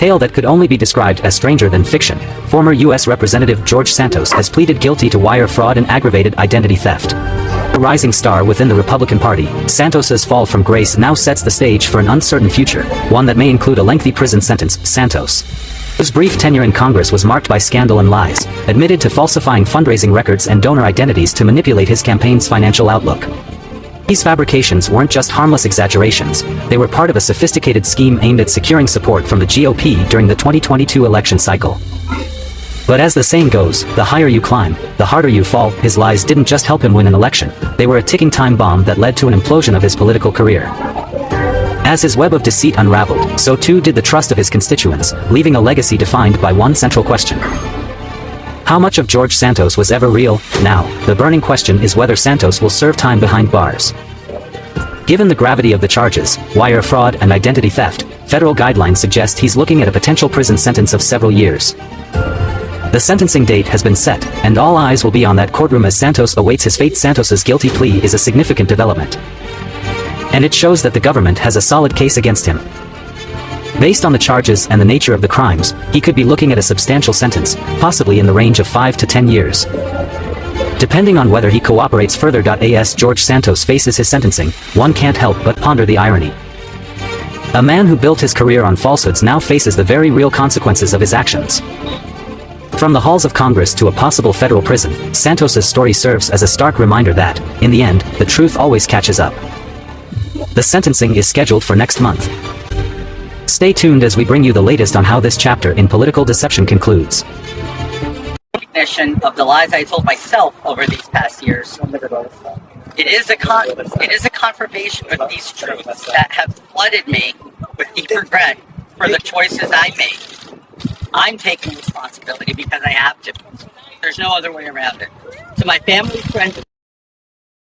tale that could only be described as stranger than fiction. Former U.S. Representative George Santos has pleaded guilty to wire fraud and aggravated identity theft. A rising star within the Republican Party, Santos's fall from grace now sets the stage for an uncertain future, one that may include a lengthy prison sentence. Santos, whose brief tenure in Congress was marked by scandal and lies, admitted to falsifying fundraising records and donor identities to manipulate his campaign's financial outlook. These fabrications weren't just harmless exaggerations, they were part of a sophisticated scheme aimed at securing support from the GOP during the 2022 election cycle. But as the saying goes, the higher you climb, the harder you fall. His lies didn't just help him win an election, they were a ticking time bomb that led to an implosion of his political career. As his web of deceit unraveled, so too did the trust of his constituents, leaving a legacy defined by one central question. How much of George Santos was ever real? Now, the burning question is whether Santos will serve time behind bars. Given the gravity of the charges, wire fraud and identity theft, federal guidelines suggest he's looking at a potential prison sentence of several years. The sentencing date has been set, and all eyes will be on that courtroom as Santos awaits his fate. Santos's guilty plea is a significant development, and it shows that the government has a solid case against him. Based on the charges and the nature of the crimes, he could be looking at a substantial sentence, possibly in the range of 5 to 10 years. Depending on whether he cooperates further. As George Santos faces his sentencing, one can't help but ponder the irony. A man who built his career on falsehoods now faces the very real consequences of his actions. From the halls of Congress to a possible federal prison, Santos's story serves as a stark reminder that, in the end, the truth always catches up. The sentencing is scheduled for next month. Stay tuned as we bring you the latest on how this chapter in political deception concludes. Recognition of the lies I told myself over these past years. It is a confirmation of these truths that have flooded me with deep regret for the choices I made. I'm taking responsibility because I have to. There's no other way around it. To my family, friends,